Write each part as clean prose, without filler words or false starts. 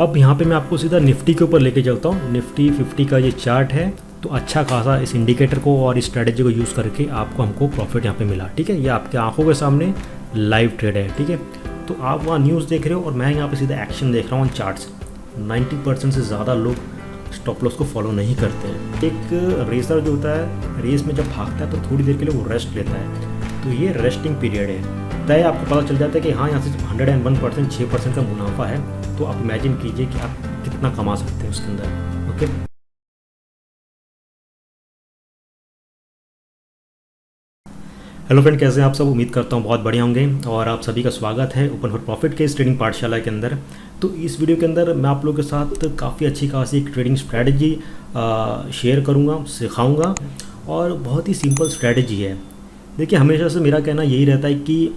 अब यहाँ पे मैं आपको सीधा निफ्टी के ऊपर लेके चलता हूँ। निफ्टी 50 का ये चार्ट है, तो अच्छा खासा इस इंडिकेटर को और इस स्ट्रैटेजी को यूज़ करके हमको प्रॉफिट यहाँ पे मिला। ठीक है, ये आपके आंखों के सामने लाइव ट्रेड है। ठीक है, तो आप वहाँ न्यूज़ देख रहे हो और मैं यहाँ पे सीधा एक्शन देख रहा हूँ चार्ट्स। 90% से ज़्यादा लोग स्टॉप लॉस को फॉलो नहीं करते हैं। एक रेसर जो होता है, रेस में जब भागता है तो थोड़ी देर के लिए वो रेस्ट लेता है, तो ये रेस्टिंग पीरियड है। तय आपको पता चल जाता है कि हाँ, यहाँ से 101% 6% का मुनाफा है, तो आप इमेजिन कीजिए कि आप कितना कमा सकते हैं उसके अंदर। ओके, हेलो फ्रेंड, कैसे हैं आप सब? उम्मीद करता हूँ बहुत बढ़िया होंगे और आप सभी का स्वागत है ओपन फॉर प्रॉफिट के इस ट्रेडिंग पाठशाला के अंदर। तो इस वीडियो के अंदर मैं आप लोगों के साथ काफ़ी अच्छी खासी एक ट्रेडिंग स्ट्रैटेजी शेयर करूँगा, सिखाऊंगा, और बहुत ही सिंपल स्ट्रैटेजी है। देखिए, हमेशा से मेरा कहना यही रहता है कि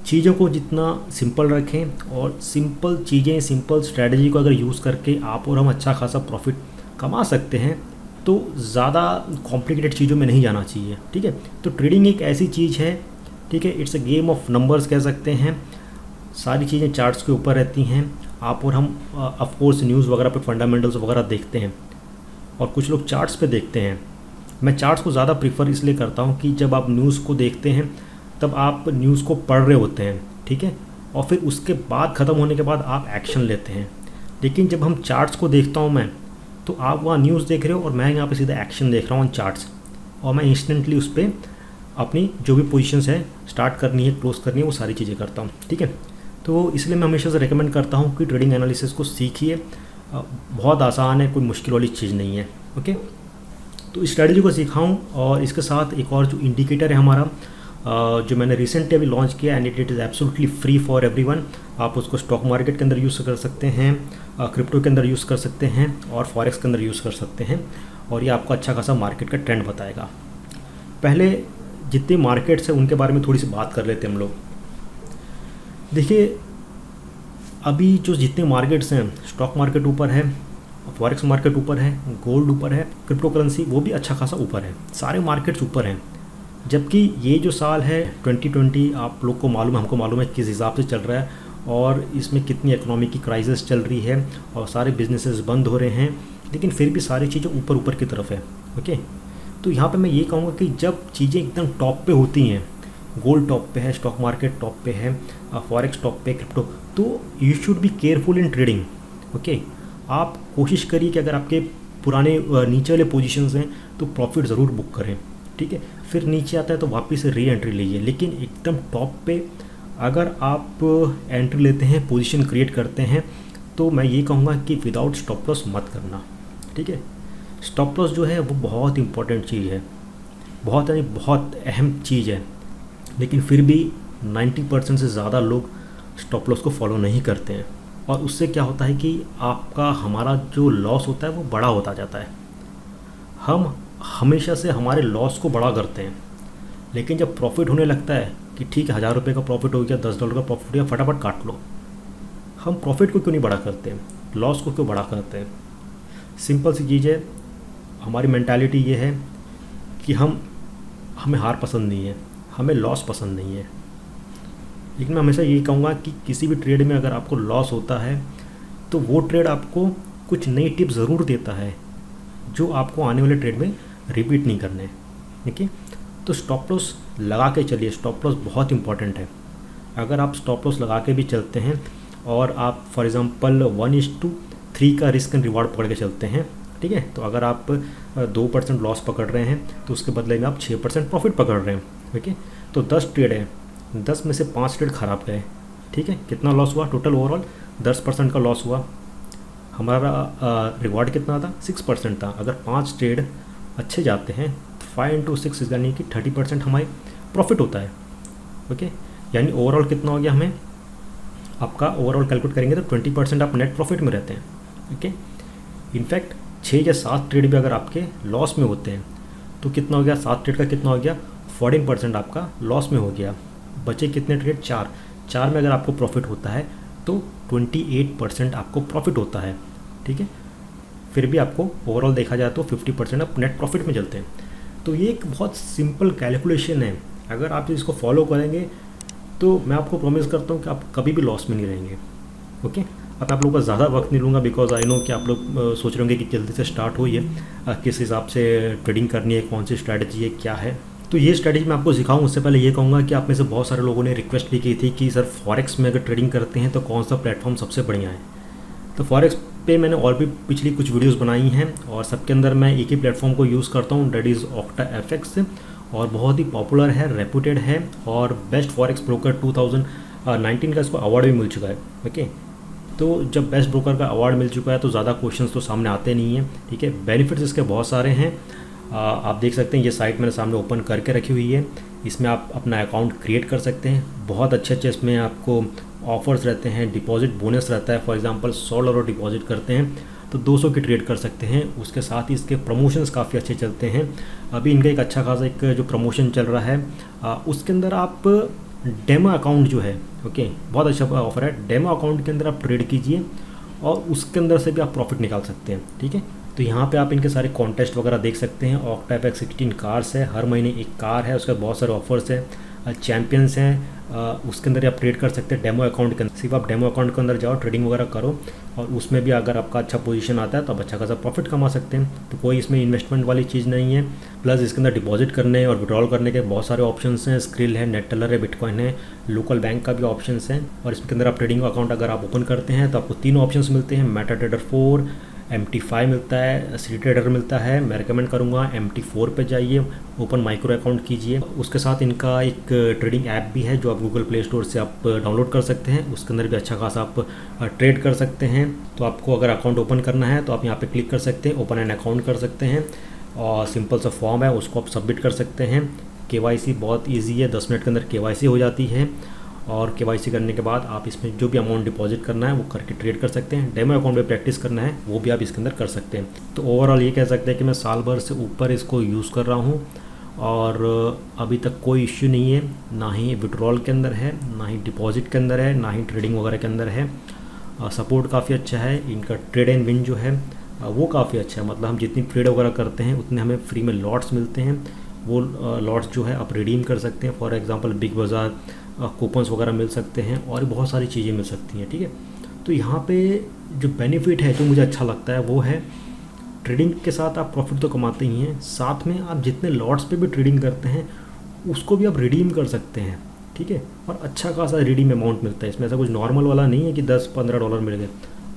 चीज़ों को जितना सिंपल रखें और सिंपल चीज़ें, सिंपल स्ट्रैटेजी को अगर यूज़ करके आप और हम अच्छा खासा प्रॉफिट कमा सकते हैं, तो ज़्यादा कॉम्प्लिकेटेड चीज़ों में नहीं जाना चाहिए। ठीक है, तो ट्रेडिंग एक ऐसी चीज़ है, ठीक है, it's a game of numbers कह सकते हैं। सारी चीज़ें चार्ट्स के ऊपर रहती हैं। आप और हम ऑफ कोर्स न्यूज़ वगैरह पे फंडामेंटल्स वगैरह देखते हैं और कुछ लोग चार्ट्स पे देखते हैं। मैं चार्ट्स को ज़्यादा प्रीफर इसलिए करता हूँ कि जब आप न्यूज़ को देखते हैं तब आप न्यूज़ को पढ़ रहे होते हैं, ठीक है, और फिर उसके बाद ख़त्म होने के बाद आप एक्शन लेते हैं। लेकिन जब हम चार्ट्स को देखता हूँ मैं, तो आप वहाँ न्यूज़ देख रहे हो और मैं यहाँ पे सीधा एक्शन देख रहा हूँ चार्ट्स, और मैं इंस्टेंटली उस पर अपनी जो भी पोजीशंस है, स्टार्ट करनी है, क्लोज करनी है, वो सारी चीज़ें करता हूँ। ठीक है, तो इसलिए मैं हमेशा से रेकमेंड करता हूँ कि ट्रेडिंग एनालिसिस को सीखिए। बहुत आसान है, कोई मुश्किल वाली चीज़ नहीं है। ओके, तो इस स्ट्रैटेजी को सिखाऊँ और इसके साथ एक और जो इंडिकेटर है हमारा, जो मैंने रिसेंटली अभी लॉन्च किया, and it is absolutely free for everyone. आप उसको स्टॉक मार्केट के अंदर यूज़ कर सकते हैं, क्रिप्टो के अंदर यूज़ कर सकते हैं और फॉरेक्स के अंदर यूज़ कर सकते हैं, और ये आपको अच्छा खासा मार्केट का ट्रेंड बताएगा। पहले जितने मार्केट्स हैं उनके बारे में थोड़ी सी बात कर लेते हैं हम लोग। देखिए, अभी जो जितने मार्केट्स हैं, स्टॉक मार्केट ऊपर है, फॉरेक्स मार्केट ऊपर है, गोल्ड ऊपर है, क्रिप्टो करेंसी वो भी अच्छा खासा ऊपर है, सारे मार्केट्स ऊपर हैं। जबकि ये जो साल है 2020, आप लोग को मालूम है, हमको मालूम है किस हिसाब से चल रहा है और इसमें कितनी इकोनॉमी की क्राइसिस चल रही है और सारे बिजनेसेस बंद हो रहे हैं, लेकिन फिर भी सारी चीज़ें ऊपर ऊपर की तरफ है। ओके, तो यहाँ पे मैं ये कहूँगा कि जब चीज़ें एकदम टॉप पे होती हैं, गोल्ड टॉप पे है, स्टॉक मार्केट टॉप पे है, फॉरेक्स टॉप पे, क्रिप्टो, तो you should be careful in trading. Okay, आप कोशिश करिए कि अगर आपके पुराने नीचे वाले पोजीशंस हैं तो प्रॉफिट ज़रूर बुक करें। ठीक है, फिर नीचे आता है तो वापस से री एंट्री लीजिए, लेकिन एकदम टॉप पे अगर आप एंट्री लेते हैं, पोजीशन क्रिएट करते हैं, तो मैं ये कहूँगा कि विदाउट स्टॉप लॉस मत करना। ठीक है, स्टॉप लॉस जो है वो बहुत इंपॉर्टेंट चीज़ है, बहुत यानी बहुत अहम चीज़ है, लेकिन फिर भी 90% से ज़्यादा लोग स्टॉप लॉस को फॉलो नहीं करते हैं, और उससे क्या होता है कि आपका हमारा जो लॉस होता है वो बड़ा होता जाता है। हम हमेशा से हमारे लॉस को बड़ा करते हैं, लेकिन जब प्रॉफिट होने लगता है कि ठीक है, 1000 रुपये का प्रॉफिट हो गया, $10 का प्रॉफिट हो गया, फटाफट काट लो। हम प्रॉफिट को क्यों नहीं बड़ा करते हैं, लॉस को क्यों बड़ा करते हैं? सिंपल सी चीज़ है, हमारी मेंटालिटी ये है कि हमें हार पसंद नहीं है, हमें लॉस पसंद नहीं है। लेकिन मैं हमेशा यही कहूँगा कि किसी भी ट्रेड में अगर आपको लॉस होता है तो वो ट्रेड आपको कुछ नई टिप ज़रूर देता है जो आपको आने वाले ट्रेड में रिपीट नहीं करने। ठीक है, तो स्टॉप लॉस लगा के चलिए, स्टॉप लॉस बहुत इंपॉर्टेंट है। अगर आप स्टॉप लॉस लगा के भी चलते हैं और आप फॉर एग्ज़ाम्पल 1:3 का रिस्क एंड रिवार्ड पकड़ के चलते हैं, ठीक है, तो अगर आप 2% लॉस पकड़ रहे हैं तो उसके बदले में आप 6% प्रॉफिट पकड़ रहे हैं। ठीक है, तो 10 ट्रेड है, 10 में से 5 ट्रेड खराब गए। ठीक है, कितना लॉस हुआ? टोटल ओवरऑल 10% का लॉस हुआ। हमारा रिवॉर्ड कितना था? 6% था। अगर 5 ट्रेड अच्छे जाते हैं, 5 × 6 यानी कि 30% हमारे प्रॉफिट होता है। ओके, यानी ओवरऑल कितना हो गया? हमें आपका ओवरऑल कैलकुलेट करेंगे तो 20% आप नेट प्रॉफिट में रहते हैं। ओके, इनफैक्ट 6 या 7 ट्रेड भी अगर आपके लॉस में होते हैं तो कितना हो गया? 7 ट्रेड का कितना हो गया? 14% आपका लॉस में हो गया। बचे कितने ट्रेड? 4 में अगर आपको प्रॉफिट होता है तो 28% आपको प्रॉफिट होता है। ठीक है, फिर भी आपको ओवरऑल देखा जाए तो 50% आप नेट प्रॉफिट में चलते हैं। तो ये एक बहुत सिंपल कैलकुलेशन है, अगर आप इसको फॉलो करेंगे तो मैं आपको प्रॉमिस करता हूँ कि आप कभी भी लॉस में नहीं रहेंगे। ओके, अब मैं आप लोगों का ज़्यादा वक्त नहीं लूँगा, बिकॉज आई नो कि आप लोग सोच रहे होंगे कि जल्दी से स्टार्ट हो ये, किस हिसाब से ट्रेडिंग करनी है, कौन सी स्ट्रैटेजी है, क्या है। तो ये स्ट्रैटेजी मैं आपको सिखाऊं उससे पहले ये कहूँगा कि आप में से बहुत सारे लोगों ने रिक्वेस्ट भी की थी कि सर फॉरेक्स में अगर ट्रेडिंग करते हैं तो कौन सा प्लेटफॉर्म सबसे बढ़िया है। तो फॉरेक्स पे मैंने और भी पिछली कुछ वीडियोस बनाई हैं और सबके अंदर मैं एक ही प्लेटफॉर्म को यूज़ करता हूँ, डेट इज़ OctaFX, और बहुत ही पॉपुलर है, रेपुटेड है और बेस्ट फॉरेक्स ब्रोकर 2019 का इसको अवार्ड भी मिल चुका है। ओके, तो जब बेस्ट ब्रोकर का अवार्ड मिल चुका है तो ज़्यादा क्वेश्चंस तो सामने आते नहीं हैं, ठीक है। बेनिफिट्स इसके बहुत सारे हैं। आप देख सकते हैं ये साइट मैंने सामने ओपन करके रखी हुई है, इसमें आप अपना अकाउंट क्रिएट कर सकते हैं। बहुत अच्छे अच्छे इसमें आपको ऑफर्स रहते हैं, डिपॉजिट बोनस रहता है। फॉर एग्जांपल $100 डिपॉजिट करते हैं तो 200 की ट्रेड कर सकते हैं। उसके साथ ही इसके प्रमोशंस काफ़ी अच्छे चलते हैं। अभी इनका एक अच्छा खासा एक जो प्रमोशन चल रहा है उसके अंदर आप डेमो अकाउंट जो है, ओके, बहुत अच्छा ऑफर है। डेमो अकाउंट के अंदर आप ट्रेड कीजिए और उसके अंदर से भी आप प्रॉफिट निकाल सकते हैं, ठीक है। तो यहाँ पे आप इनके सारे कॉन्टेस्ट वगैरह देख सकते हैं। OctaFX 16 कार्स है, हर महीने एक कार है, उसके बहुत सारे ऑफर्स हैं। चैम्पियंस हैं, उसके अंदर आप ट्रेड कर सकते हैं डेमो अकाउंट के अंदर। सिर्फ आप डेमो अकाउंट के अंदर जाओ, ट्रेडिंग वगैरह करो और उसमें भी अगर आपका अच्छा पोजीशन आता है तो आप अच्छा खासा प्रॉफिट कमा सकते हैं। तो कोई इसमें इन्वेस्टमेंट वाली चीज़ नहीं है। प्लस इसके अंदर डिपॉजिट करने और विड्रॉल करने के बहुत सारे ऑप्शंस हैं। स्क्रिल है, नेटटेलर है, बिटकॉइन है, लोकल बैंक का भी ऑप्शंस हैं। और इसके अंदर आप ट्रेडिंग अकाउंट अगर आप ओपन करते हैं तो आपको 3 ऑप्शंस मिलते हैं। MetaTrader 4, MT5 मिलता है, CTrader मिलता है। मैं रिकमेंड करूँगा MT4 पे जाइए, ओपन माइक्रो अकाउंट कीजिए। उसके साथ इनका एक ट्रेडिंग ऐप भी है जो आप गूगल प्ले स्टोर से आप डाउनलोड कर सकते हैं। उसके अंदर भी अच्छा खासा आप ट्रेड कर सकते हैं। तो आपको अगर अकाउंट ओपन करना है तो आप यहाँ पे क्लिक कर सकते हैं, ओपन एन अकाउंट कर सकते हैं और सिंपल सा फॉर्म है उसको आप सबमिट कर सकते हैं। KYC बहुत ईजी है, 10 मिनट के अंदर KYC हो जाती है और KYC करने के बाद आप इसमें जो भी अमाउंट डिपॉजिट करना है वो करके ट्रेड कर सकते हैं। डेमो अकाउंट पे प्रैक्टिस करना है वो भी आप इसके अंदर कर सकते हैं। तो ओवरऑल ये कह सकते हैं कि मैं साल भर से ऊपर इसको यूज़ कर रहा हूँ और अभी तक कोई इश्यू नहीं है, ना ही विड्रॉल के अंदर है, ना ही डिपॉजिट के अंदर है, ना ही ट्रेडिंग वगैरह के अंदर है। सपोर्ट काफ़ी अच्छा है। इनका ट्रेड एंड विन जो है वो काफ़ी अच्छा है, मतलब हम जितनी ट्रेड वगैरह करते हैं उतने हमें फ्री में लॉट्स मिलते हैं। वो लॉट्स जो है आप रिडीम कर सकते हैं। फॉर एग्जांपल बिग बाज़ार कूपन्स वगैरह मिल सकते हैं और बहुत सारी चीज़ें मिल सकती हैं, ठीक है। तो यहाँ पे जो बेनिफिट है जो मुझे अच्छा लगता है वो है ट्रेडिंग के साथ आप प्रॉफिट तो कमाते ही हैं, साथ में आप जितने लॉट्स पे भी ट्रेडिंग करते हैं उसको भी आप रिडीम कर सकते हैं, ठीक है। और अच्छा खासा रिडीम अमाउंट मिलता है इसमें, ऐसा कुछ नॉर्मल वाला नहीं है कि $10-15 मिल गए,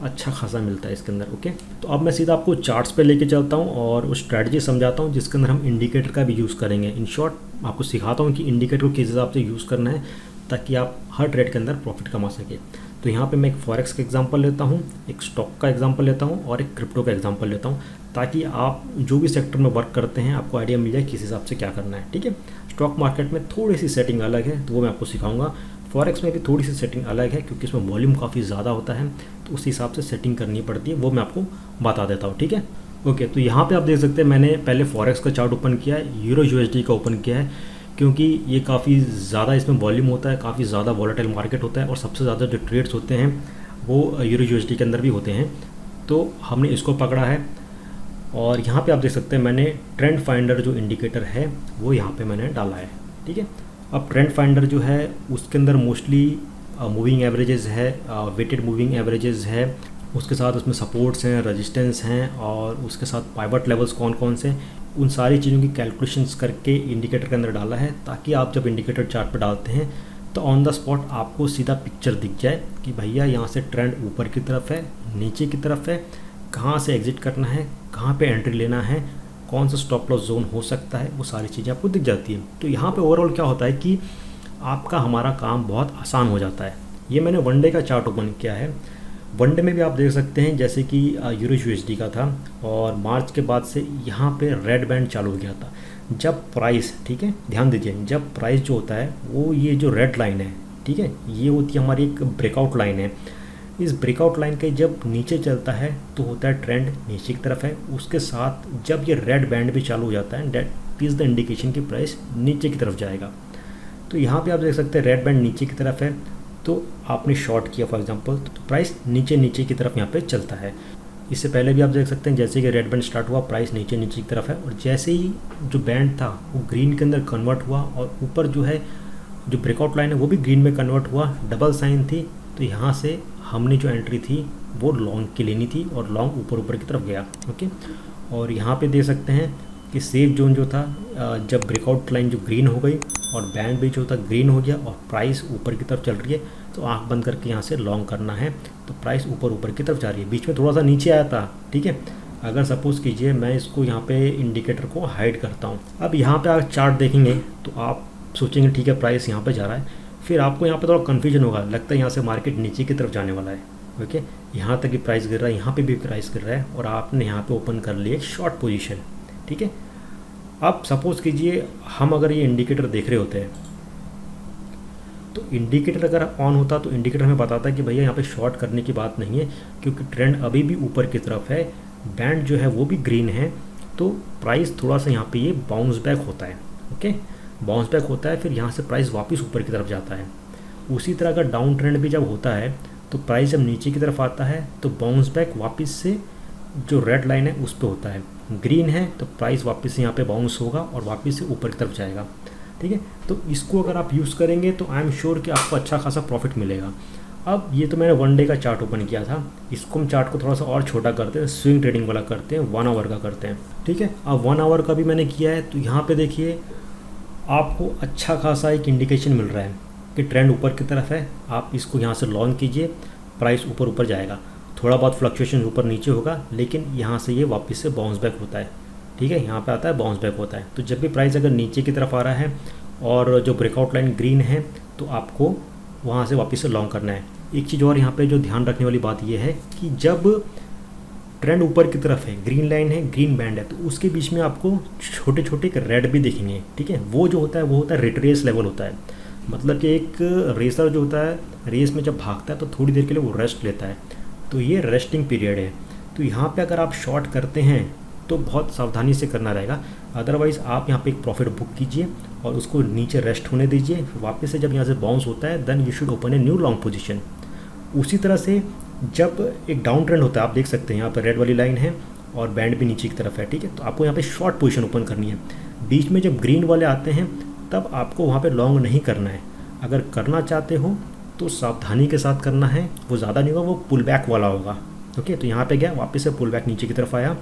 अच्छा खासा मिलता है इसके अंदर, ओके। तो अब मैं सीधा आपको चार्ट्स पे लेके चलता हूँ और उस स्ट्रैटेजी समझाता हूँ जिसके अंदर हम इंडिकेटर का भी यूज़ करेंगे। इन शॉर्ट आपको सिखाता हूँ कि इंडिकेटर को किस हिसाब से यूज़ करना है ताकि आप हर ट्रेड के अंदर प्रॉफिट कमा सके। तो यहाँ पे मैं एक फॉरेक्स का एग्जांपल लेता हूँ, एक स्टॉक का एग्जांपल लेता हूँ और एक क्रिप्टो का एग्जांपल लेता हूँ ताकि आप जो भी सेक्टर में वर्क करते हैं आपको आइडिया मिल जाए किस हिसाब से क्या करना है, ठीक है। स्टॉक मार्केट में थोड़ी सी सेटिंग अलग है तो वो मैं आपको सिखाऊंगा। फॉरेक्स में भी थोड़ी सी सेटिंग अलग है क्योंकि इसमें वॉल्यूम काफ़ी ज़्यादा होता है तो उस हिसाब से सेटिंग करनी पड़ती है, वो मैं आपको बता देता हूँ, ठीक है। ओके, तो यहाँ पे आप देख सकते हैं मैंने पहले फॉरेक्स का चार्ट ओपन किया है, यूरो USD का ओपन किया है क्योंकि ये काफ़ी ज़्यादा इसमें वॉल्यूम होता है, काफ़ी ज़्यादा वॉलेटाइल मार्केट होता है और सबसे ज़्यादा जो ट्रेड्स होते हैं वो यूरो USD के अंदर भी होते हैं। तो हमने इसको पकड़ा है और यहाँ पे आप देख सकते हैं मैंने ट्रेंड फाइंडर जो इंडिकेटर है वो यहाँ पे मैंने डाला है, ठीक है। अब ट्रेंड फाइंडर जो है उसके अंदर मोस्टली मूविंग एवरेजेस है, वेटेड मूविंग एवरेजेस है, उसके साथ उसमें सपोर्ट्स हैं, रेजिस्टेंस हैं और उसके साथ पाइवट लेवल्स कौन कौन से, उन सारी चीज़ों की कैलकुलेशंस करके इंडिकेटर के अंदर डाला है ताकि आप जब इंडिकेटर चार्ट पर डालते हैं तो ऑन द स्पॉट आपको सीधा पिक्चर दिख जाए कि भैया यहाँ से ट्रेंड ऊपर की तरफ है, नीचे की तरफ है, कहाँ से एग्जिट करना है, कहाँ पे एंट्री लेना है, कौन सा स्टॉप लॉस जोन हो सकता है, वो सारी चीज़ें आपको दिख जाती है। तो यहाँ पे ओवरऑल क्या होता है कि आपका हमारा काम बहुत आसान हो जाता है। ये मैंने वन डे का चार्ट ओपन किया है। वन डे में भी आप देख सकते हैं जैसे कि यूरो USD का था और मार्च के बाद से यहाँ पे रेड बैंड चालू हो गया था। जब प्राइस, ठीक है, ध्यान दीजिए, जब प्राइस जो होता है वो ये जो रेड लाइन है, ठीक है, ये होती है हमारी एक ब्रेकआउट लाइन है। इस ब्रेकआउट लाइन के जब नीचे चलता है तो होता है ट्रेंड नीचे की तरफ है। उसके साथ जब ये रेड बैंड भी चालू हो जाता है दैट इज़ द इंडिकेशन कि प्राइस नीचे की तरफ जाएगा। तो यहाँ पे आप देख सकते हैं रेड बैंड नीचे की तरफ है तो आपने शॉर्ट किया फॉर एग्जांपल तो प्राइस नीचे की तरफ यहाँ पे चलता है। इससे पहले भी आप देख सकते हैं जैसे कि रेड बैंड स्टार्ट हुआ प्राइस नीचे की तरफ है और जैसे ही जो बैंड था वो ग्रीन के अंदर कन्वर्ट हुआ और ऊपर जो है जो ब्रेकआउट लाइन है वो भी ग्रीन में कन्वर्ट हुआ, डबल साइन थी तो यहाँ से हमने जो एंट्री थी वो लॉन्ग की लेनी थी और लॉन्ग ऊपर ऊपर की तरफ गया। ओके, और यहाँ पे देख सकते हैं कि सेफ जोन जो था जब ब्रेकआउट लाइन जो ग्रीन हो गई और बैंड भी जो था ग्रीन हो गया और प्राइस ऊपर की तरफ चल रही है, तो आंख बंद करके यहाँ से लॉन्ग करना है। तो प्राइस ऊपर ऊपर की तरफ जा रही है, बीच में थोड़ा सा नीचे आया था, ठीक है। अगर सपोज़ कीजिए मैं इसको यहाँ पे इंडिकेटर को हाइड करता हूँ, अब यहाँ पे आप चार्ट देखेंगे तो आप सोचेंगे ठीक है प्राइस यहाँ पे जा रहा है, फिर आपको यहाँ पे थोड़ा कन्फ्यूजन होगा, लगता है यहाँ से मार्केट नीचे की तरफ जाने वाला है। ओके, यहाँ तक कि प्राइस गिर रहा है, यहाँ पे भी प्राइस गिर रहा है और आपने यहाँ पे ओपन कर लिया एक शॉर्ट पोजीशन, ठीक है। अब सपोज़ कीजिए हम अगर ये इंडिकेटर देख रहे होते हैं, तो इंडिकेटर अगर ऑन होता तो इंडिकेटर हमें बताता है कि भैया यहाँ पे शॉर्ट करने की बात नहीं है, क्योंकि ट्रेंड अभी भी ऊपर की तरफ है, बैंड जो है वो भी ग्रीन है, तो प्राइस थोड़ा सा यहाँ पे ये बाउंस बैक होता है। ओके, बाउंस बैक होता है, फिर यहाँ से प्राइस वापस ऊपर की तरफ जाता है। उसी तरह अगर डाउन ट्रेंड भी जब होता है तो प्राइस जब नीचे की तरफ आता है तो बाउंस बैक वापस से जो रेड लाइन है उस पर होता है, ग्रीन है तो प्राइस वापस से यहाँ पे बाउंस होगा और वापस से ऊपर की तरफ जाएगा, ठीक है। तो इसको अगर आप यूज़ करेंगे तो आई एम श्योर कि आपको अच्छा खासा प्रॉफिट मिलेगा। अब ये तो मैंने 1 डे का चार्ट ओपन किया था, इसको हम चार्ट को थोड़ा सा और छोटा करते हैं, स्विंग ट्रेडिंग वाला करते हैं, 1 आवर का करते हैं, ठीक है। अब 1 आवर का भी मैंने किया है, तो यहाँ पे देखिए आपको अच्छा खासा एक इंडिकेशन मिल रहा है कि ट्रेंड ऊपर की तरफ है। आप इसको यहाँ से लॉन्ग कीजिए, प्राइस ऊपर ऊपर जाएगा, थोड़ा बहुत फ्लक्चुएशन ऊपर नीचे होगा, लेकिन यहाँ से ये वापस से बाउंस बैक होता है, ठीक है। यहाँ पे आता है बाउंस बैक होता है। तो जब भी प्राइस अगर नीचे की तरफ आ रहा है और जो ब्रेकआउट लाइन ग्रीन है, तो आपको वहाँ से वापस से लॉन्ग करना है। एक चीज़ और यहाँ पे जो ध्यान रखने वाली बात ये है कि जब ट्रेंड ऊपर की तरफ है, ग्रीन लाइन है, ग्रीन बैंड है, तो उसके बीच में आपको छोटे छोटे एक रेड भी दिखेंगे, ठीक है। वो जो होता है वो होता है रिट्रेस लेवल होता है, मतलब कि एक रेसर जो होता है रेस में जब भागता है तो थोड़ी देर के लिए वो रेस्ट लेता है, तो ये रेस्टिंग पीरियड है। तो यहाँ पे अगर आप शॉर्ट करते हैं तो बहुत सावधानी से करना रहेगा, अदरवाइज़ आप यहाँ पे एक प्रॉफिट बुक कीजिए और उसको नीचे रेस्ट होने दीजिए, फिर वापस से जब यहाँ से बाउंस होता है then you should open a new long position. उसी तरह से जब एक डाउन ट्रेंड होता है, आप देख सकते हैं यहाँ पर रेड वाली लाइन है और बैंड भी नीचे की तरफ है, ठीक है। तो आपको यहाँ पे शॉर्ट पोजीशन ओपन करनी है। बीच में जब ग्रीन वाले आते हैं तब आपको वहाँ पे लॉन्ग नहीं करना है, अगर करना चाहते हो तो सावधानी के साथ करना है, वो ज़्यादा नहीं होगा, वो पुल बैक वाला होगा। ओके, तो यहाँ पे गया वापस से पुल बैक नीचे की तरफ आया,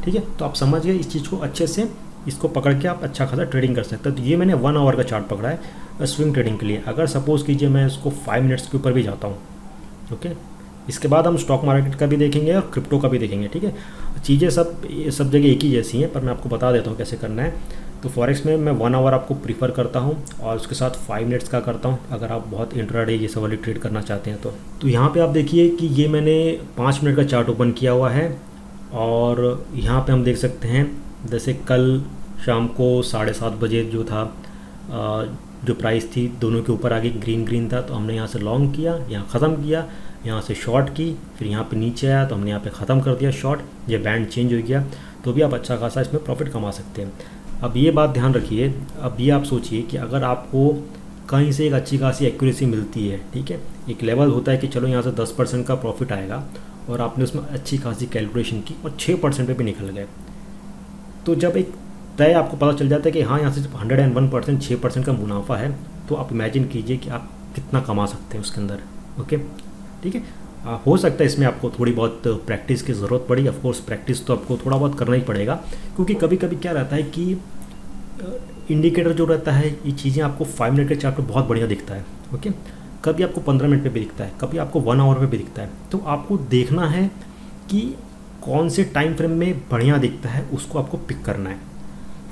ठीक है। तो आप समझ गए इस चीज़ को, अच्छे से इसको पकड़ के आप अच्छा खासा ट्रेडिंग कर सकते हैं। तो ये मैंने 1 आवर का चार्ट पकड़ा है स्विंग ट्रेडिंग के लिए। अगर सपोज़ कीजिए मैं इसको 5 मिनट्स के ऊपर भी जाता हूँ, ओके, इसके बाद हम स्टॉक मार्केट का भी देखेंगे और क्रिप्टो का भी देखेंगे, ठीक है। चीज़ें सब जगह एक ही जैसी हैं, पर मैं आपको बता देता हूँ कैसे करना है। तो फॉरेक्स में मैं 1 आवर आपको प्रीफर करता हूँ और उसके साथ 5 मिनट्स का करता हूँ, अगर आप बहुत इंट्राडे ये सब वाली ट्रेड करना चाहते हैं तो यहाँ पे आप देखिए कि ये मैंने 5 मिनट का चार्ट ओपन किया हुआ है और यहाँ पे हम देख सकते हैं जैसे कल शाम को 7:30 बजे जो था जो प्राइस थी दोनों के ऊपर आगे ग्रीन था, तो हमने यहाँ से लॉन्ग किया, यहाँ ख़त्म किया, यहाँ से शॉर्ट की, फिर यहाँ पे नीचे आया तो हमने यहाँ पे ख़त्म कर दिया शॉर्ट, ये बैंड चेंज हो गया, तो भी आप अच्छा खासा इसमें प्रॉफिट कमा सकते हैं। अब ये बात ध्यान रखिए, अब ये आप सोचिए कि अगर आपको कहीं से एक अच्छी खासी एक्यूरेसी मिलती है, ठीक है, एक लेवल होता है कि चलो यहाँ से 10% का प्रॉफिट आएगा और आपने उसमें अच्छी खासी कैलकुलेशन की और 6% पे भी निकल गए, तो जब एक तय आपको पता चल जाता है कि हाँ यहाँ से 101% 6% का मुनाफा है, तो आप इमेजिन कीजिए कि आप कितना कमा सकते हैं उसके अंदर। ओके, ठीक है। हो सकता है इसमें आपको थोड़ी बहुत प्रैक्टिस की ज़रूरत पड़ी, ऑफ कोर्स प्रैक्टिस तो आपको थोड़ा बहुत करना ही पड़ेगा, क्योंकि कभी कभी क्या रहता है कि इंडिकेटर जो रहता है ये चीज़ें आपको 5 मिनट के चार्ट पे बहुत बढ़िया दिखता है, ओके, कभी आपको 15 मिनट पे भी दिखता है, कभी आपको 1 आवर पे भी दिखता है। तो आपको देखना है कि कौन से टाइम फ्रेम में बढ़िया दिखता है, उसको आपको पिक करना है।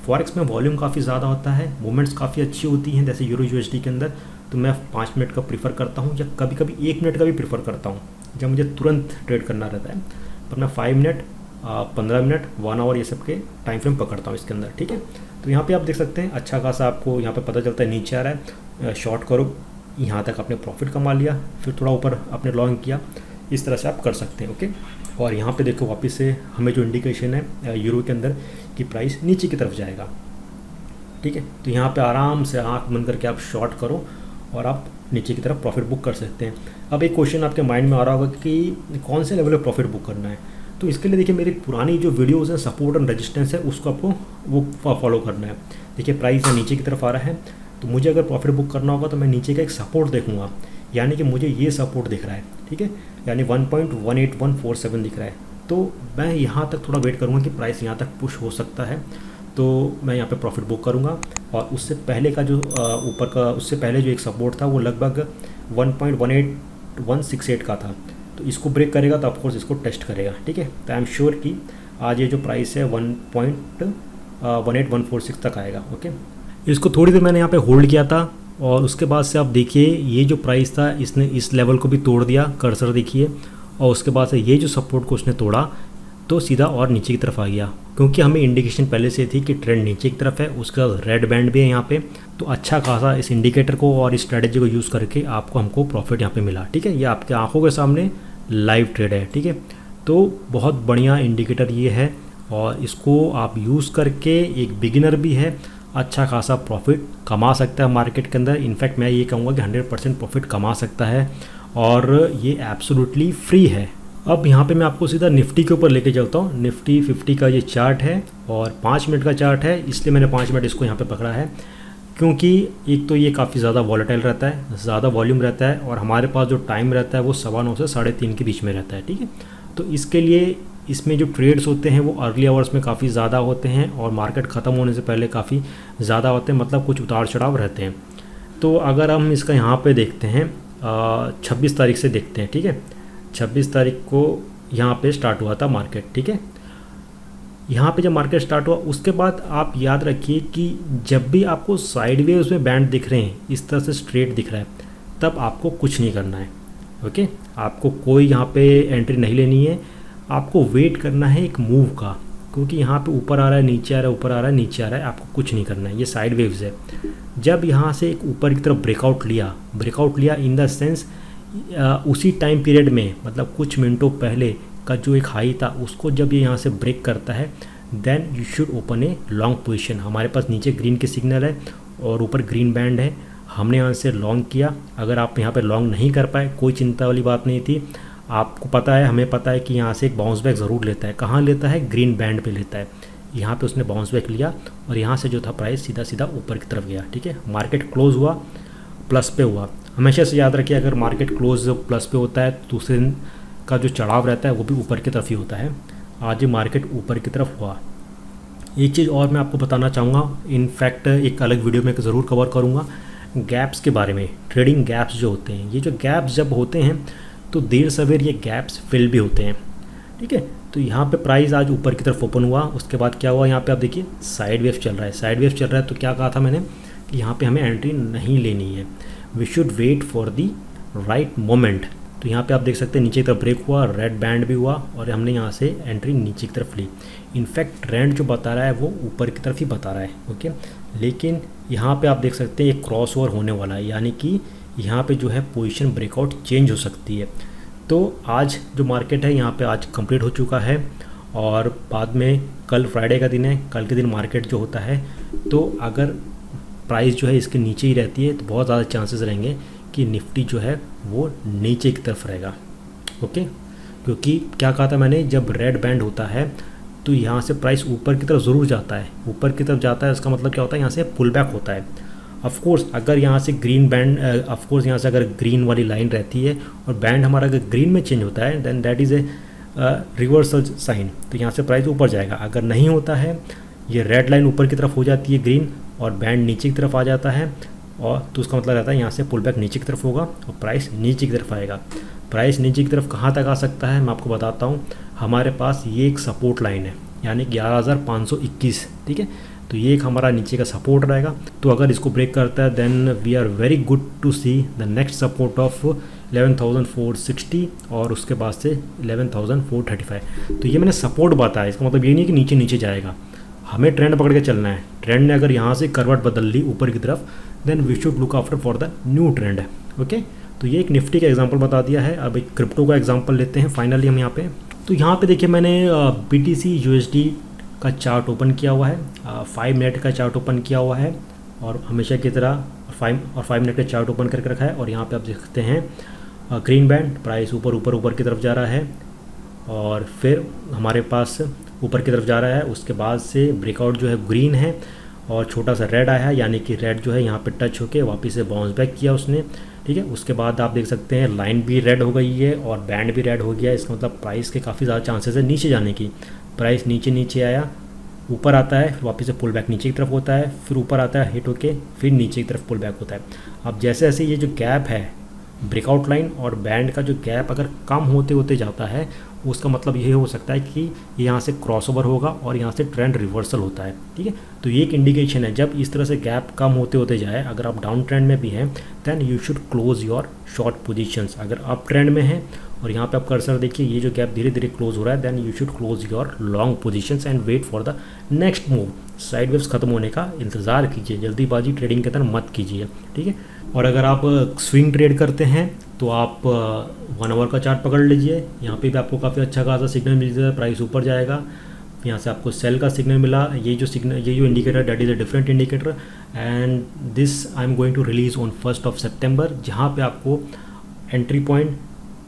फॉरेक्स में वॉल्यूम काफ़ी ज़्यादा होता है, मूवमेंट्स काफ़ी अच्छी होती हैं, जैसे यूरो यूएसडी के अंदर तो मैं 5 मिनट का प्रीफर करता हूँ, या कभी कभी 1 मिनट का भी प्रीफर करता हूँ जब मुझे तुरंत ट्रेड करना रहता है, पर मैं 5 मिनट 15 मिनट 1 आवर ये सब के टाइम फ्रेम पकड़ता हूँ इसके अंदर, ठीक है। तो यहाँ पे आप देख सकते हैं अच्छा खासा आपको यहाँ पे पता चलता है नीचे आ रहा है, शॉर्ट करो, यहाँ तक आपने प्रॉफिट कमा लिया, फिर थोड़ा ऊपर आपने लॉन्ग किया, इस तरह से आप कर सकते हैं। ओके, और यहाँ पे देखो वापस से हमें जो इंडिकेशन है यूरो के अंदर कि प्राइस नीचे की तरफ जाएगा, ठीक है। तो यहाँ पे आराम से आँख बंद करके आप शॉर्ट करो और आप नीचे की तरफ प्रॉफिट बुक कर सकते हैं। अब एक क्वेश्चन आपके माइंड में आ रहा होगा कि कौन से लेवल पे प्रॉफिट बुक करना है, तो इसके लिए देखिए मेरी पुरानी जो वीडियोज़ हैं सपोर्ट एंड रेजिस्टेंस है उसको आपको वो फॉलो करना है। देखिए प्राइस नीचे की तरफ आ रहा है, तो मुझे अगर प्रॉफिट बुक करना होगा तो मैं नीचे का एक सपोर्ट देखूंगा, यानी कि मुझे ये सपोर्ट दिख रहा है, ठीक है। यानी 1.18147 दिख रहा है। तो मैं यहाँ तक थोड़ा वेट करूँगा कि प्राइस यहाँ तक पुश हो सकता है, तो मैं यहाँ पे प्रॉफिट बुक करूँगा। और उससे पहले का जो ऊपर का उससे पहले जो एक सपोर्ट था वो लगभग 1.18168 का था, तो इसको ब्रेक करेगा तो ऑफकोर्स इसको टेस्ट करेगा। ठीक है, तो आई एम श्योर कि आज ये जो प्राइस है 1.18146 तक आएगा। ओके, इसको थोड़ी देर मैंने यहाँ पे होल्ड किया था और उसके बाद से आप देखिए ये जो प्राइस था इसने इस लेवल को भी तोड़ दिया, कर्सर देखिए, और उसके बाद से ये जो सपोर्ट को उसने तोड़ा तो सीधा और नीचे की तरफ आ गया, क्योंकि हमें इंडिकेशन पहले से थी कि ट्रेंड नीचे की तरफ है। उसके बाद रेड बैंड भी है यहाँ पे, तो अच्छा खासा इस इंडिकेटर को और इस स्ट्रेटजी को यूज़ करके हमको प्रॉफिट यहाँ पे मिला। ठीक है, ये आपके आंखों के सामने लाइव ट्रेड है। ठीक है, तो बहुत बढ़िया इंडिकेटर ये है और इसको आप यूज़ करके एक बिगिनर भी है अच्छा खासा प्रॉफिट कमा सकता है मार्केट के अंदर। इनफैक्ट मैं ये कहूँगा कि 100% प्रॉफिट कमा सकता है और ये एब्सोल्युटली फ्री है। अब यहाँ पे मैं आपको सीधा निफ्टी के ऊपर लेके चलता हूँ। निफ्टी 50 का ये चार्ट है और 5 मिनट का चार्ट है, इसलिए मैंने 5 मिनट इसको यहाँ पे पकड़ा है, क्योंकि एक तो ये काफ़ी ज़्यादा वॉलेटाइल रहता है, ज़्यादा वॉल्यूम रहता है और हमारे पास जो टाइम रहता है वो 9:15 से 3:30 के बीच में रहता है। ठीक है, तो इसके लिए इसमें जो ट्रेड्स होते हैं वो अर्ली आवर्स में काफ़ी ज़्यादा होते हैं और मार्केट ख़त्म होने से पहले काफ़ी ज़्यादा होते हैं, मतलब कुछ उतार चढ़ाव रहते हैं। तो अगर हम इसका यहाँ पे देखते हैं 26 तारीख से देखते हैं। ठीक है, 26 तारीख को यहाँ पे स्टार्ट हुआ था मार्केट। ठीक है, यहाँ पे जब मार्केट स्टार्ट हुआ उसके बाद आप याद रखिए कि जब भी आपको साइडवेज में बैंड दिख रहे हैं, इस तरह से स्ट्रेट दिख रहा है, तब आपको कुछ नहीं करना है। ओके, आपको कोई यहाँ पे एंट्री नहीं लेनी है, आपको वेट करना है एक मूव का, क्योंकि यहाँ पे ऊपर आ रहा है नीचे आ रहा है, ऊपर आ रहा है नीचे आ रहा है, आपको कुछ नहीं करना है। ये साइड वेव्स है। जब यहाँ से एक ऊपर की तरफ ब्रेकआउट लिया इन द सेंस उसी टाइम पीरियड में, मतलब कुछ मिनटों पहले का जो एक हाई था उसको जब ये यहाँ से ब्रेक करता है, then you should open a long position. हमारे पास नीचे ग्रीन की सिग्नल है और ऊपर ग्रीन बैंड है, हमने यहाँ से लॉन्ग किया। अगर आप यहाँ पे लॉन्ग नहीं कर पाए कोई चिंता वाली बात नहीं थी, आपको पता है, हमें पता है कि यहाँ से एक बाउंस बैक ज़रूर लेता है। कहाँ लेता है? ग्रीन बैंड पे लेता है। यहाँ पे उसने बाउंस बैक लिया और यहाँ से जो था प्राइस सीधा सीधा ऊपर की तरफ गया। ठीक है, मार्केट क्लोज हुआ प्लस पे हुआ। हमेशा से याद रखिए, अगर मार्केट क्लोज प्लस पे होता है तो दूसरे दिन का जो चढ़ाव रहता है वो भी ऊपर की तरफ ही होता है। आज ये मार्केट ऊपर की तरफ हुआ। एक चीज़ और मैं आपको बताना चाहूँगा, इनफैक्ट एक अलग वीडियो में ज़रूर कवर करूँगा गैप्स के बारे में। ट्रेडिंग गैप्स जो होते हैं, ये जो गैप्स जब होते हैं तो देर सवेर ये गैप्स फिल भी होते हैं। ठीक है, तो यहाँ पे प्राइस आज ऊपर की तरफ ओपन हुआ, उसके बाद क्या हुआ, यहाँ पे आप देखिए साइड वेव चल रहा है। साइड वेव चल रहा है तो क्या कहा था मैंने कि यहाँ पे हमें एंट्री नहीं लेनी है, we should wait for the right moment. तो यहाँ पे आप देख सकते हैं नीचे की तरफ ब्रेक हुआ, रेड बैंड भी हुआ और हमने यहाँ से एंट्री नीचे की तरफ ली। इनफैक्ट ट्रेंड जो बता रहा है वो ऊपर की तरफ ही बता रहा है। ओके, लेकिन यहाँ पे आप देख सकते हैं एक क्रॉस ओवर होने वाला है, यानी कि यहाँ पे जो है पोजीशन ब्रेकआउट चेंज हो सकती है। तो आज जो मार्केट है यहाँ पे आज कंप्लीट हो चुका है और बाद में कल फ्राइडे का दिन है, कल के दिन मार्केट जो होता है, तो अगर प्राइस जो है इसके नीचे ही रहती है तो बहुत ज़्यादा चांसेस रहेंगे कि निफ्टी जो है वो नीचे की तरफ रहेगा। ओके, क्योंकि क्या कहा था मैंने, जब रेड बैंड होता है तो यहाँ से प्राइस ऊपर की तरफ ज़रूर जाता है। ऊपर की तरफ जाता है इसका मतलब क्या होता है, यहाँ से पुल बैक होता है। ऑफकोर्स अगर यहाँ से ग्रीन बैंड, ऑफकोर्स यहाँ से अगर ग्रीन वाली लाइन रहती है और बैंड हमारा अगर ग्रीन में चेंज होता है, then that is a reversal sign, तो यहाँ से प्राइस ऊपर जाएगा। अगर नहीं होता है, ये रेड लाइन ऊपर की तरफ हो जाती है ग्रीन और बैंड नीचे की तरफ आ जाता है, और तो उसका मतलब रहता है यहाँ से पुल बैक नीचे की तरफ होगा और प्राइस नीचे की तरफ आएगा। प्राइस नीचे की तरफ कहाँ तक आ सकता है मैं आपको बताता हूँ। हमारे पास ये एक सपोर्ट लाइन है, यानी 11,521। ठीक है, तो ये एक हमारा नीचे का सपोर्ट रहेगा। तो अगर इसको ब्रेक करता है then we are very good to see the next support of 11,460 और उसके बाद से 11,435। तो ये मैंने सपोर्ट बताया, इसका मतलब ये नहीं कि नीचे नीचे जाएगा, हमें ट्रेंड पकड़ के चलना है। ट्रेंड ने अगर यहाँ से करवट बदल ली ऊपर की तरफ, then we should look after for the new trend. Okay, तो ये एक निफ्टी का एग्जांपल बता दिया है। अब एक क्रिप्टो का एग्जांपल लेते हैं फाइनली हम यहाँ पे। तो यहाँ पे देखिए मैंने BTC USD का चार्ट ओपन किया हुआ है, 5 मिनट का चार्ट ओपन किया हुआ है और हमेशा की तरह 5 मिनट का चार्ट ओपन करके रखा है। और यहाँ पे आप देख सकते हैं ग्रीन बैंड, प्राइस ऊपर की तरफ जा रहा है और फिर हमारे पास ऊपर की तरफ जा रहा है। उसके बाद से ब्रेकआउट जो है ग्रीन है और छोटा सा रेड आया है, यानी कि रेड जो है यहाँ पे टच होके वापस से बाउंस बैक किया उसने, ठीक है। उसके बाद आप देख सकते हैं लाइन भी रेड हो गई है और बैंड भी रेड हो गया है। इसका मतलब प्राइस के काफ़ी ज़्यादा चांसेस है नीचे जाने की। प्राइस नीचे नीचे आया, ऊपर आता है, वापस से पुल बैक नीचे की तरफ होता है, फिर ऊपर आता है हिट होके, फिर नीचे की तरफ पुल बैक होता है। अब जैसे जैसे ये जो गैप है ब्रेकआउट लाइन और बैंड का जो गैप अगर कम होते होते जाता है, उसका मतलब ये हो सकता है कि यहाँ से क्रॉसओवर होगा और यहाँ से ट्रेंड रिवर्सल होता है, ठीक है। तो ये एक इंडिकेशन है, जब इस तरह से गैप कम होते होते जाए, अगर आप डाउन ट्रेंड में भी हैं then you should close your short positions. अगर अप ट्रेंड में हैं और यहाँ पे आप कर्सर देखिए, ये जो गैप धीरे धीरे क्लोज हो रहा है, then you should close your long positions and wait for the next move. Side waves खत्म होने का इंतज़ार कीजिए, जल्दीबाजी ट्रेडिंग के अंदर मत कीजिए, ठीक है। और अगर आप स्विंग ट्रेड करते हैं तो आप 1 आवर का चार्ट पकड़ लीजिए। यहाँ पे भी आपको काफ़ी अच्छा खासा सिग्नल मिल जाएगा, प्राइस ऊपर जाएगा। यहाँ से आपको सेल का सिग्नल मिला, ये जो indicator that is a different indicator and this I am going to release on 1 सितंबर, जहाँ पे आपको एंट्री पॉइंट,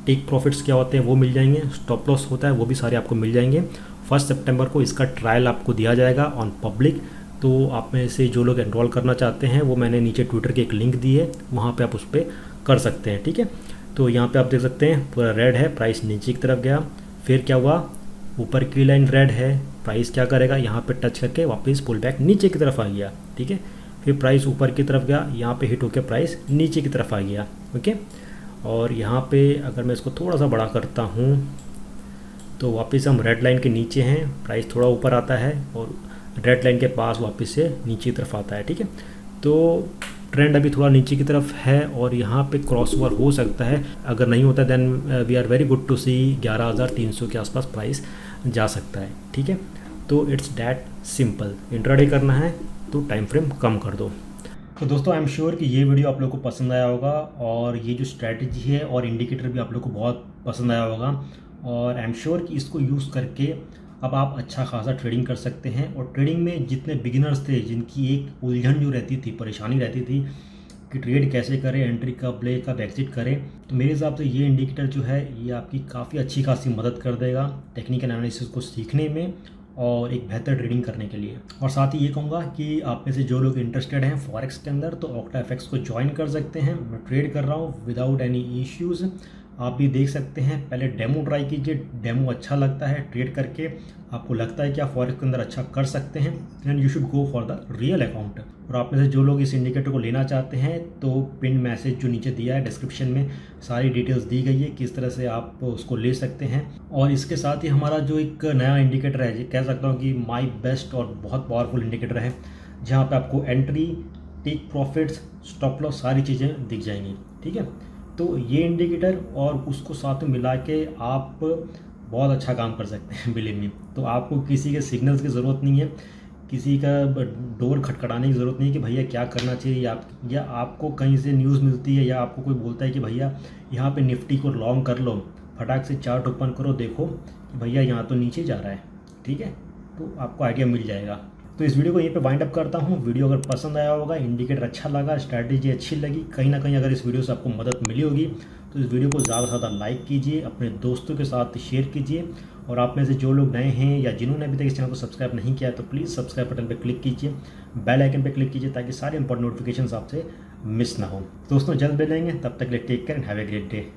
टेक प्रॉफिट्स क्या होते हैं वो मिल जाएंगे, स्टॉप लॉस होता है वो भी सारे आपको मिल जाएंगे। 1 सितंबर को इसका ट्रायल आपको दिया जाएगा ऑन पब्लिक। तो आप में से जो लोग एनरोल करना चाहते हैं वो मैंने नीचे ट्विटर की एक लिंक दी है, वहाँ पे आप उस पर कर सकते हैं, ठीक है। तो यहाँ पे आप देख सकते हैं पूरा रेड है, प्राइस नीचे की तरफ गया, फिर क्या हुआ, ऊपर की लाइन रेड है, प्राइस क्या करेगा, यहाँ पे टच करके वापस पुल बैक नीचे की तरफ आ गया, ठीक है। फिर प्राइस ऊपर की तरफ गया, यहाँ पे हिट होकर प्राइस नीचे की तरफ आ गया, ओके। और यहाँ पे अगर मैं इसको थोड़ा सा बड़ा करता हूँ तो वापस हम रेड लाइन के नीचे हैं, प्राइस थोड़ा ऊपर आता है और रेड लाइन के पास वापस से नीचे की तरफ आता है, ठीक है। तो ट्रेंड अभी थोड़ा नीचे की तरफ है और यहाँ पे क्रॉसओवर हो सकता है, अगर नहीं होता then we are very good to see 11,300 के आसपास प्राइस जा सकता है, ठीक है। तो इट्स डैट सिंपल। इंट्राडे करना है तो टाइम फ्रेम कम कर दो। तो दोस्तों आई एम श्योर कि ये वीडियो आप लोगों को पसंद आया होगा और ये जो स्ट्रैटेजी है और इंडिकेटर भी आप लोगों को बहुत पसंद आया होगा, और आई एम श्योर कि इसको यूज़ करके अब आप अच्छा खासा ट्रेडिंग कर सकते हैं। और ट्रेडिंग में जितने बिगिनर्स थे, जिनकी एक उलझन जो रहती थी, परेशानी रहती थी कि ट्रेड कैसे करें, एंट्री कब ले, कब एग्जिट करें, तो मेरे हिसाब से ये इंडिकेटर जो है ये आपकी काफ़ी अच्छी खासी मदद कर देगा टेक्निकल एनालिसिस को सीखने में और एक बेहतर ट्रेडिंग करने के लिए। और साथ ही ये कहूँगा कि आप में से जो लोग इंटरेस्टेड हैं फॉरेक्स के अंदर तो OctaFX को ज्वाइन कर सकते हैं। मैं ट्रेड कर रहा हूँ विदाउट एनी इश्यूज़, आप भी देख सकते हैं। पहले डेमो ट्राई कीजिए, डेमो अच्छा लगता है, ट्रेड करके आपको लगता है कि आप फॉरेक्स के अंदर अच्छा कर सकते हैं, then you should go for the real account. और आप में से जो लोग इस इंडिकेटर को लेना चाहते हैं तो पिन मैसेज जो नीचे दिया है डिस्क्रिप्शन में सारी डिटेल्स दी गई है किस तरह से आप उसको ले सकते हैं। और इसके साथ ही हमारा जो एक नया इंडिकेटर है, कह सकता हूँ कि माई बेस्ट और बहुत पावरफुल इंडिकेटर है, जहाँ पे आपको entry, take profits, stop loss सारी चीज़ें दिख जाएंगी, ठीक है। तो ये इंडिकेटर और उसको साथ में मिला के आप बहुत अच्छा काम कर सकते हैं, बिलीव मी। तो आपको किसी के सिग्नल्स की ज़रूरत नहीं है, किसी का डोर खटखटाने की ज़रूरत नहीं है कि भैया क्या करना चाहिए, या आपको कहीं से न्यूज़ मिलती है या आपको कोई बोलता है कि भैया यहाँ पे निफ्टी को लॉन्ग कर लो, फटाक से चार्ट ओपन करो, देखो कि भैया यहाँ तो नीचे जा रहा है, ठीक है। तो आपको आइडिया मिल जाएगा। तो इस वीडियो को यहीं पे वाइंड अप करता हूँ। वीडियो अगर पसंद आया होगा, इंडिकेटर अच्छा लगा, स्ट्रैटेजी अच्छी लगी, कहीं ना कहीं अगर इस वीडियो से आपको मदद मिली होगी तो इस वीडियो को ज़्यादा से ज़्यादा लाइक कीजिए, अपने दोस्तों के साथ शेयर कीजिए। और आप में से जो लोग नए हैं या जिन्होंने अभी तक इस चैनल को सब्सक्राइब नहीं किया तो प्लीज़ सब्सक्राइब बटन पर क्लिक कीजिए, बेल आइकन पर क्लिक कीजिए ताकि सारे इंपॉर्टेंट नोटिफिकेशन आपसे मिस ना हो। दोस्तों जल्द मिलेंगे, तब तक के लिए take care and have a great day.